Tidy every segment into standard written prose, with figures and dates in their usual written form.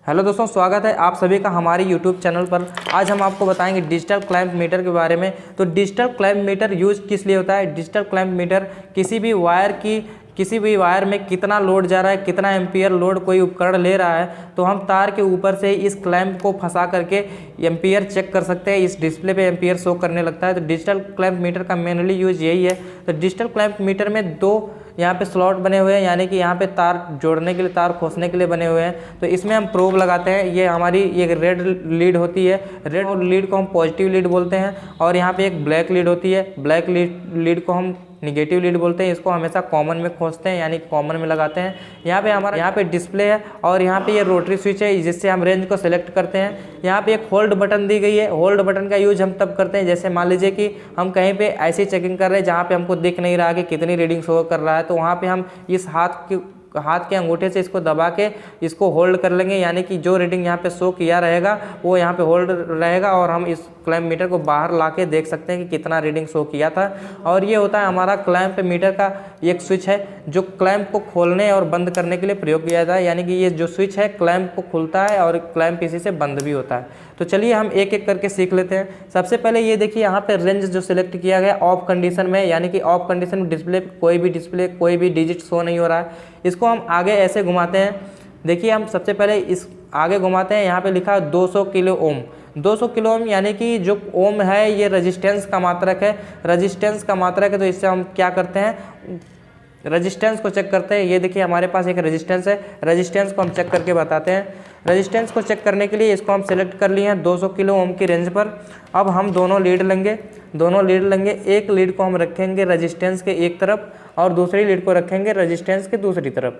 Hello दोस्तों, स्वागत है आप सभी का हमारे यूट्यूब चैनल पर। आज हम आपको बताएंगे डिजिटल क्लैंप मीटर के बारे में। तो डिजिटल क्लैंप मीटर यूज किस लिए होता है? डिजिटल क्लैंप मीटर किसी भी वायर में कितना लोड जा रहा है, कितना एम्पियर लोड कोई उपकरण ले रहा है, तो हम तार के ऊपर से इस क्लैंप को फंसा करके एम्पियर चेक कर सकते हैं। इस डिस्प्ले पे एम्पियर शो करने लगता है। तो डिजिटल क्लैंप मीटर का मेनली यूज यही है। तो डिजिटल क्लैंप मीटर में दो यहाँ पे स्लॉट बने हुए हैं, यानी कि यहाँ पे तार जोड़ने के लिए, तार खोसने के लिए बने हुए हैं। तो इसमें हम प्रोब लगाते हैं। ये हमारी ये रेड लीड होती है, रेड लीड को हम पॉजिटिव लीड बोलते हैं। और यहाँ पे एक ब्लैक लीड होती है, ब्लैक लीड को हम निगेटिव लीड बोलते हैं। इसको हमेशा कॉमन में खोसते हैं, यानी कॉमन में लगाते हैं। यहाँ पे डिस्प्ले है और यहाँ पे ये रोटरी स्विच है, जिससे हम रेंज को सिलेक्ट करते हैं। यहाँ पे एक होल्ड बटन दी गई है। होल्ड बटन का यूज हम तब करते हैं जैसे मान लीजिए कि हम कहीं पे ऐसी चेकिंग कर रहे हैं जहाँ पे हमको दिख नहीं रहा कि कितनी रीडिंग शो कर रहा है, तो वहाँ पे हम इस हाथ के अंगूठे से इसको दबा के इसको होल्ड कर लेंगे, यानी कि जो रीडिंग यहाँ पे शो किया रहेगा वो यहाँ पे होल्ड रहेगा और हम इस क्लैंप मीटर को बाहर लाके देख सकते हैं कि कितना रीडिंग शो किया था। और ये होता है हमारा क्लैंप मीटर का एक स्विच है जो क्लैंप को खोलने और बंद करने के लिए प्रयोग किया जाता है। यानी कि ये जो स्विच है क्लैंप को खुलता है और क्लैंप इसी से बंद भी होता है। तो चलिए हम एक एक करके सीख लेते हैं। सबसे पहले ये देखिए, यहाँ पे रेंज जो सिलेक्ट किया गया ऑफ कंडीशन में, यानी कि ऑफ कंडीशन में डिस्प्ले कोई भी डिजिट शो नहीं हो रहा है। इसको हम आगे ऐसे घुमाते हैं। देखिए हम सबसे पहले इस आगे घुमाते हैं। यहाँ पे लिखा है 200 किलो ओम। 200 किलो ओम यानी कि जो ओम है ये रेजिस्टेंस का मात्रक है। रेजिस्टेंस का मात्रक है, तो इससे हम क्या करते हैं, रेजिस्टेंस को चेक करते हैं। ये देखिए हमारे पास एक रेजिस्टेंस है, रेजिस्टेंस को हम चेक करके बताते हैं। रेजिस्टेंस को चेक करने के लिए इसको हम सेलेक्ट कर लिए हैं 200 किलो ओम की रेंज पर। अब हम दोनों लीड लेंगे। एक लीड को हम रखेंगे रेजिस्टेंस के एक तरफ और दूसरी लीड को रखेंगे रेजिस्टेंस के दूसरी तरफ।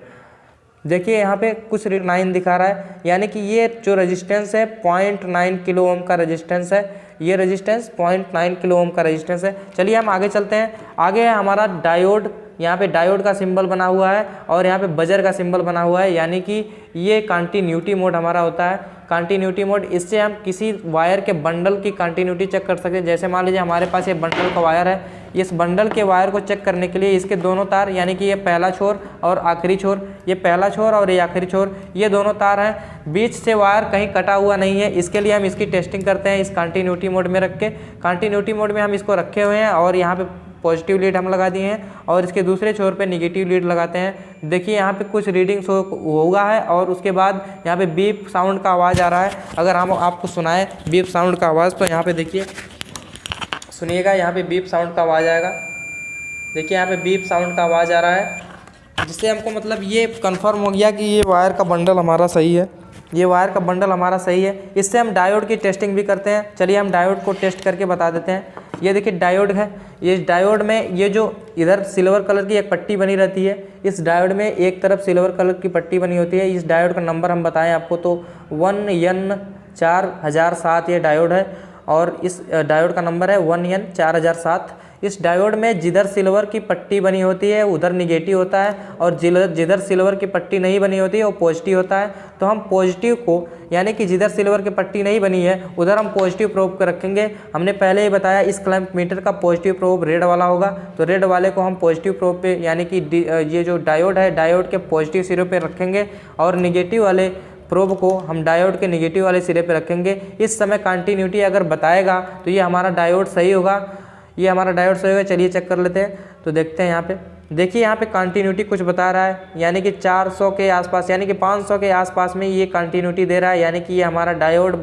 देखिए यहाँ पे कुछ 9 दिखा रहा है, यानी कि ये जो रेजिस्टेंस है 0.9 किलो ओम का रेजिस्टेंस है। ये रेजिस्टेंस 0.9 किलो ओम का रेजिस्टेंस है। चलिए हम आगे चलते हैं। आगे है हमारा डायोड। यहाँ पे डायोड का सिंबल बना हुआ है और यहाँ पे बजर का सिंबल बना हुआ है, यानी कि ये कंटिन्यूटी मोड हमारा होता है। कंटिन्यूटी मोड, इससे हम किसी वायर के बंडल की कंटिन्यूटी चेक कर सकते हैं। जैसे मान लीजिए हमारे पास ये बंडल का वायर है, इस बंडल के वायर को चेक करने के लिए इसके दोनों तार, यानी कि ये पहला छोर और आखिरी छोर, ये पहला छोर और ये आखिरी छोर, ये दोनों तार हैं। बीच से वायर कहीं कटा हुआ नहीं है। इसके लिए हम इसकी टेस्टिंग करते हैं इस कंटिन्यूटी मोड में रख के। कंटिन्यूटी मोड में हम इसको रखे हुए हैं और यहाँ पे पॉजिटिव लीड हम लगा दिए हैं और इसके दूसरे छोर पे निगेटिव लीड लगाते हैं। देखिए यहाँ पे कुछ रीडिंग शो होगा है और उसके बाद यहाँ पे बीप साउंड का आवाज़ आ रहा है। अगर हम आपको सुनाए बीप साउंड का आवाज़, तो यहाँ पे देखिए सुनिएगा, यहाँ पे बीप साउंड का आवाज़ आएगा। देखिए यहाँ पे बीप साउंड का आवाज़ आ रहा है, जिससे हमको मतलब ये कंफर्म हो गया कि ये वायर का बंडल हमारा सही है। ये वायर का बंडल हमारा सही है। इससे हम डायोड की टेस्टिंग भी करते हैं। चलिए हम डायोड को टेस्ट करके बता देते हैं। ये देखिए डायोड है। ये डायोड में ये जो इधर सिल्वर कलर की एक पट्टी बनी रहती है, इस डायोड में एक तरफ सिल्वर कलर की पट्टी बनी होती है। इस डायोड का नंबर हम बताएं आपको तो 1N4007 ये डायोड है और इस डायोड का नंबर है 1N4007। इस डायोड में जिधर सिल्वर की पट्टी बनी होती है उधर निगेटिव होता है और जिधर सिल्वर की पट्टी नहीं बनी होती है वो पॉजिटिव होता है। तो हम पॉजिटिव को, यानी कि जिधर सिल्वर की पट्टी नहीं बनी है उधर हम पॉजिटिव प्रोब को रखेंगे। हमने पहले ही बताया इस क्लैंप मीटर का पॉजिटिव प्रोब रेड वाला होगा, तो रेड वाले को हम पॉजिटिव प्रोब पे, यानी कि ये जो डायोड है डायोड के पॉजिटिव सिरे पे रखेंगे और निगेटिव वाले प्रोब को हम डायोड के निगेटिव वाले सिरे पे रखेंगे। इस समय कंटिन्यूटी अगर बताएगा तो ये हमारा डायोड सही होगा, ये हमारा डायोड सही होगा। चलिए चेक कर लेते हैं। तो देखते हैं यहाँ पे, देखिए यहाँ पे कंटिन्यूटी कुछ बता रहा है, यानी कि 400 के आसपास, यानी कि 500 के आसपास में ये कंटिन्यूटी दे रहा है, यानी कि ये हमारा डायोड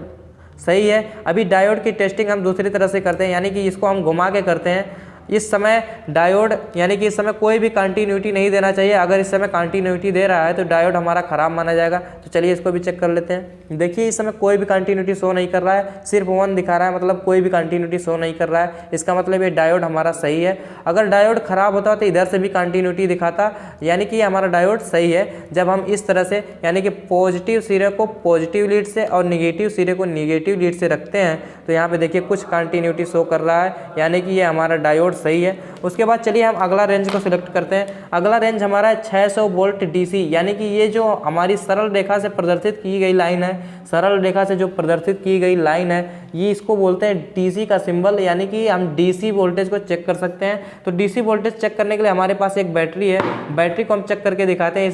सही है। अभी डायोड की टेस्टिंग हम दूसरी तरह से करते हैं, यानी कि इसको हम घुमा के करते हैं। इस समय डायोड, यानी कि इस समय कोई भी कंटिन्यूटी नहीं देना चाहिए। अगर इस समय कंटिन्यूटी दे रहा है तो डायोड हमारा ख़राब माना जाएगा। तो चलिए इसको भी चेक कर लेते हैं। देखिए इस समय कोई भी कंटिन्यूटी शो नहीं कर रहा है, सिर्फ 1 दिखा रहा है, मतलब कोई भी कंटिन्यूटी शो नहीं कर रहा है। इसका मतलब ये डायोड हमारा सही है। अगर डायोड ख़राब होता तो इधर से भी कंटिन्यूटी दिखाता, यानी कि हमारा डायोड सही है। जब हम इस तरह से, यानी कि पॉजिटिव सिरे को पॉजिटिव लीड से और निगेटिव सिरे को निगेटिव लीड से रखते हैं, तो यहाँ पे देखिए कुछ कंटिन्यूटी शो कर रहा है, यानी कि ये हमारा डायोड बराबर सही है। उसके बाद चलिए हम अगला रेंज को सिलेक्ट करते हैं। अगला रेंज हमारा है 600 वोल्ट डीसी, यानी कि ये जो हमारी सरल रेखा से प्रदर्शित की गई लाइन है, सरल रेखा से जो प्रदर्शित की गई लाइन है, ये इसको बोलते हैं डीसी का सिंबल, यानी कि हम डीसी वोल्टेज को चेक कर सकते हैं। तो डीसी वोल्टेज चेक करने के लिए हमारे पास एक बैटरी है, बैटरी को हम चेक करके दिखाते हैं।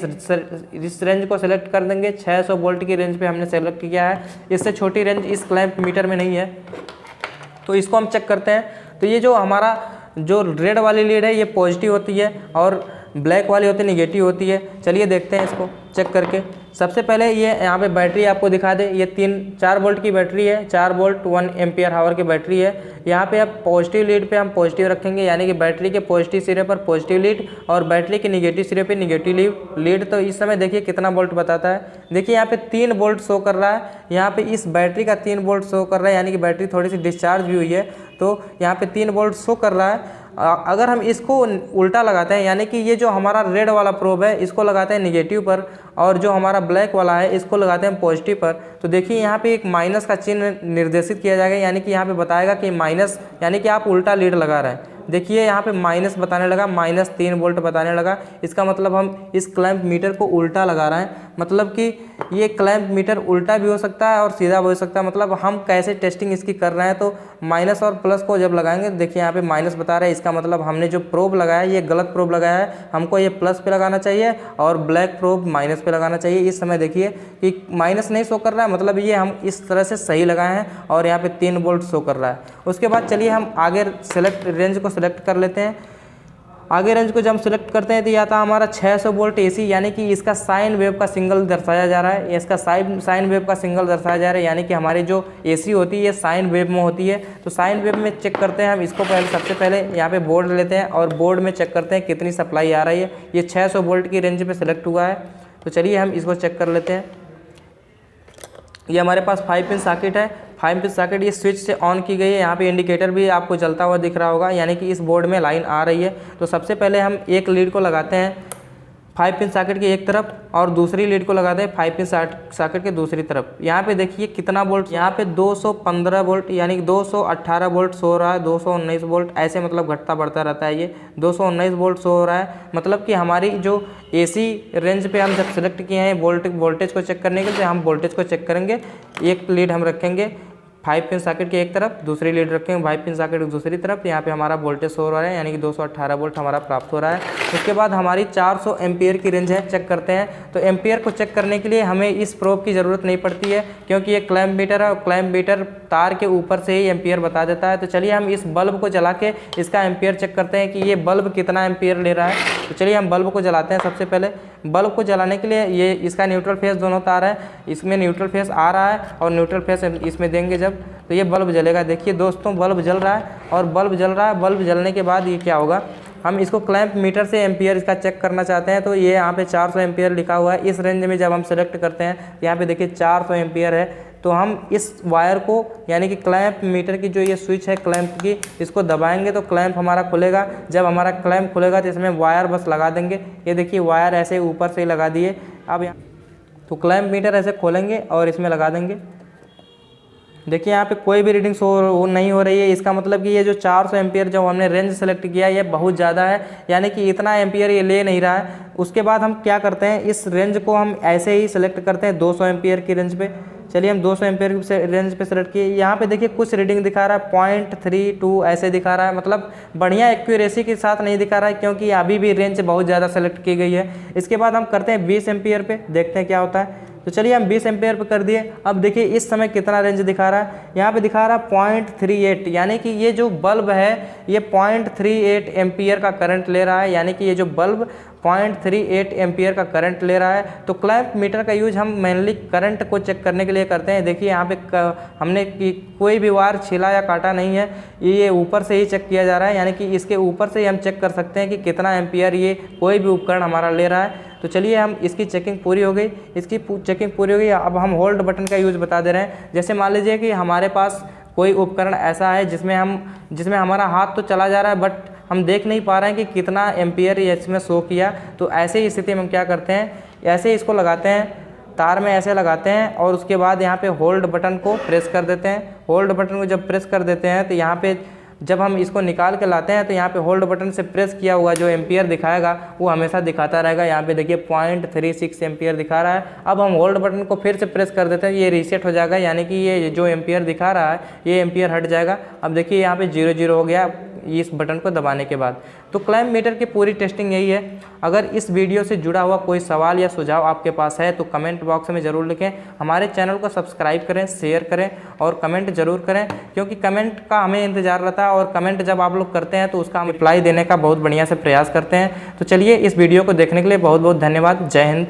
इस रेंज को सिलेक्ट कर देंगे, 600 वोल्ट की रेंज पे हमने सेलेक्ट किया है। इससे छोटी रेंज इस क्लैंप मीटर में नहीं है, तो इसको हम चेक करते हैं। तो ये जो हमारा जो रेड वाली लीड है ये पॉजिटिव होती है और ब्लैक वाली होती है निगेटिव होती है। चलिए देखते हैं इसको चेक करके। सबसे पहले ये यहाँ पे बैटरी आपको दिखा दे, ये 4 वोल्ट की बैटरी है, 4 वोल्ट 1 एम्पियर हावर की बैटरी है। यहाँ पे अब पॉजिटिव लीड पे हम पॉजिटिव रखेंगे, यानी कि बैटरी के पॉजिटिव सिरे पर पॉजिटिव लीड और बैटरी के निगेटिव सिरे पे निगेटिव लीड। तो इस समय देखिए कितना वोल्ट बताता है। देखिए यहाँ पे 3 वोल्ट शो कर रहा है, यहाँ पे इस बैटरी का 3 वोल्ट शो कर रहा है, यानी कि बैटरी थोड़ी सी डिस्चार्ज भी हुई है, तो यहाँ पे 3 वोल्ट शो कर रहा है। अगर हम इसको उल्टा लगाते हैं, यानी कि ये जो हमारा रेड वाला प्रोब है इसको लगाते हैं निगेटिव पर और जो हमारा ब्लैक वाला है इसको लगाते हैं पॉजिटिव पर, तो देखिए यहाँ पे एक माइनस का चिन्ह निर्देशित किया जाएगा, यानी कि यहाँ पे बताएगा कि माइनस, यानी कि आप उल्टा लीड लगा रहे हैं। देखिए यहाँ पे माइनस बताने लगा, -3 वोल्ट बताने लगा। इसका मतलब हम इस क्लैंप मीटर को उल्टा लगा रहे हैं, मतलब कि ये क्लैंप मीटर उल्टा भी हो सकता है और सीधा भी हो सकता है। मतलब हम कैसे टेस्टिंग इसकी कर रहे हैं, तो माइनस और प्लस को जब लगाएंगे, देखिए यहाँ पे माइनस बता रहा है, इसका मतलब हमने जो प्रोब लगाया है ये गलत प्रोब लगाया है, हमको ये प्लस पे लगाना चाहिए और ब्लैक प्रोब माइनस पे लगाना चाहिए। इस समय देखिए कि माइनस नहीं शो कर रहा है, मतलब ये हम इस तरह से सही लगाए हैं और यहाँ पे 3 वोल्ट शो कर रहा है। उसके बाद चलिए हम आगे रेंज को सिलेक्ट कर लेते हैं। आगे रेंज को जब हम सिलेक्ट करते हैं तो यह था हमारा 600 वोल्ट एसी, यानी कि इसका साइन वेव का सिंगल दर्शाया जा रहा है, इसका साइन वेव का सिंगल दर्शाया जा रहा है, यानी कि हमारी जो एसी होती है ये साइन वेव में होती है। तो साइन वेव में चेक करते हैं हम इसको, सबसे पहले यहाँ पे बोर्ड लेते हैं और बोर्ड में चेक करते हैं कितनी सप्लाई आ रही है। ये 600 वोल्ट की रेंज पे सिलेक्ट हुआ है, तो चलिए हम इसको चेक कर लेते हैं। ये हमारे पास 5 पिन सॉकेट है, 5 पिन सॉकेट ये स्विच से ऑन की गई है। यहाँ पे इंडिकेटर भी आपको जलता हुआ दिख रहा होगा, यानी कि इस बोर्ड में लाइन आ रही है। तो सबसे पहले हम एक लीड को लगाते हैं 5 पिन सॉकेट की एक तरफ और दूसरी लीड को लगाते हैं 5 पिन सॉकेट के दूसरी तरफ। यहाँ पे देखिए कितना वोल्ट, यहाँ पे 215 वोल्ट यानी कि 218 वोल्ट सो रहा है, 219 वोल्ट ऐसे मतलब घटता बढ़ता रहता है। ये 219 वोल्ट सो हो रहा है, मतलब कि हमारी जो एसी रेंज पे हम जब सेलेक्ट किए हैं वोल्टेज को चेक करने के लिए, हम वोल्टेज को चेक करेंगे। एक लीड हम रखेंगे 5 पिन सॉकेट के एक तरफ, दूसरी लीड रखेंगे 5 पिन सॉकेट की दूसरी तरफ। यहाँ पे हमारा वोल्टेज शो हो रहा है, यानी कि 218 वोल्ट हमारा प्राप्त हो रहा है। उसके बाद हमारी 400 एम्पियर की रेंज है, चेक करते हैं। तो एम्पियर को चेक करने के लिए हमें इस प्रोब की ज़रूरत नहीं पड़ती है, क्योंकि ये क्लैंप मीटर है और क्लैंप मीटर तार के ऊपर से ही एम्पियर बता देता है। तो चलिए हम इस बल्ब को जला के इसका एम्पियर चेक करते हैं कि ये बल्ब कितना एम्पियर ले रहा है। तो चलिए हम बल्ब को जलाते हैं। सबसे पहले बल्ब को जलाने के लिए ये इसका न्यूट्रल फेस दोनों तार है, इसमें न्यूट्रल फेस आ रहा है और न्यूट्रल फेस इसमें देंगे जब, तो ये बल्ब जलेगा। देखिए दोस्तों बल्ब जल रहा है और बल्ब जल रहा है। बल्ब जलने के बाद ये क्या होगा, हम इसको क्लैंप मीटर से एम्पियर इसका चेक करना चाहते हैं। तो ये यहाँ पे 400 एम्पियर लिखा हुआ है। इस रेंज में जब हम सेलेक्ट करते हैं यहाँ पे देखिए 400 एम्पियर है। तो हम इस वायर को, यानी कि क्लैंप मीटर की जो ये स्विच है क्लैंप की, इसको दबाएंगे तो क्लैंप हमारा खुलेगा। जब हमारा क्लैंप खुलेगा तो इसमें वायर बस लगा देंगे। ये देखिए वायर ऐसे ऊपर से लगा दिए। अब यहाँ तो क्लैंप मीटर ऐसे खोलेंगे और इसमें लगा देंगे। देखिए यहाँ पे कोई भी रीडिंग शो नहीं हो रही है, इसका मतलब कि ये जो 400 एम्पियर जो हमने रेंज सेलेक्ट किया ये बहुत ज़्यादा है, यानी कि इतना एम्पियर ये ले नहीं रहा है। उसके बाद हम क्या करते हैं, इस रेंज को हम ऐसे ही सेलेक्ट करते हैं 200 एम्पियर की रेंज पे। चलिए हम 200 एम्पियर की रेंज पे सेलेक्ट किए। यहाँ पे देखिए कुछ रीडिंग दिखा रहा है 0.32 ऐसे दिखा रहा है, मतलब बढ़िया एक्यूरेसी के साथ नहीं दिखा रहा है, क्योंकि अभी भी रेंज बहुत ज़्यादा सेलेक्ट की गई है। इसके बाद हम करते हैं 20 एम्पियर पे, देखते हैं क्या होता है। तो चलिए हम 20 एम्पियर पे कर दिए। अब देखिए इस समय कितना रेंज दिखा रहा है, यहाँ पे दिखा रहा है 0.38, यानी कि ये जो बल्ब है ये 0.38 एम्पियर का करंट ले रहा है, यानी कि ये जो बल्ब 0.38 एम्पियर का करंट ले रहा है। तो क्लैंप मीटर का यूज हम मेनली करंट को चेक करने के लिए करते हैं। देखिए यहाँ पे हमने कोई भी वायर छिला या काटा नहीं है, ये ऊपर से ही चेक किया जा रहा है, यानी कि इसके ऊपर से ही हम चेक कर सकते हैं कि कितना एम्पियर ये कोई भी उपकरण हमारा ले रहा है। तो चलिए हम इसकी चेकिंग पूरी हो गई, इसकी चेकिंग पूरी हो गई। अब हम होल्ड बटन का यूज़ बता दे रहे हैं। जैसे मान लीजिए कि हमारे पास कोई उपकरण ऐसा है जिसमें हमारा हाथ तो चला जा रहा है बट हम देख नहीं पा रहे हैं कि कितना एम्पियर इसमें शो किया। तो ऐसे ही स्थिति में हम क्या करते हैं, ऐसे ही इसको लगाते हैं, तार में ऐसे लगाते हैं और उसके बाद यहाँ पे होल्ड बटन को प्रेस कर देते हैं। होल्ड बटन को जब प्रेस कर देते हैं तो यहाँ पे जब हम इसको निकाल के लाते हैं तो यहाँ पे होल्ड बटन से प्रेस किया हुआ जो एम्पियर दिखाएगा वो हमेशा दिखाता रहेगा। यहाँ पे देखिए 0.36 एम्पियर दिखा रहा है। अब हम होल्ड बटन को फिर से प्रेस कर देते हैं, ये रीसेट हो जाएगा, यानी कि ये जो एम्पियर दिखा रहा है ये एम्पियर हट जाएगा। अब देखिए यहाँ पे 0 हो गया इस बटन को दबाने के बाद। तो क्लैंप मीटर की पूरी टेस्टिंग यही है। अगर इस वीडियो से जुड़ा हुआ कोई सवाल या सुझाव आपके पास है तो कमेंट बॉक्स में ज़रूर लिखें। हमारे चैनल को सब्सक्राइब करें, शेयर करें और कमेंट ज़रूर करें, क्योंकि कमेंट का हमें इंतज़ार रहता है और कमेंट जब आप लोग करते हैं तो उसका हम रिप्लाई देने का बहुत बढ़िया से प्रयास करते हैं। तो चलिए, इस वीडियो को देखने के लिए बहुत बहुत धन्यवाद। जय हिंद।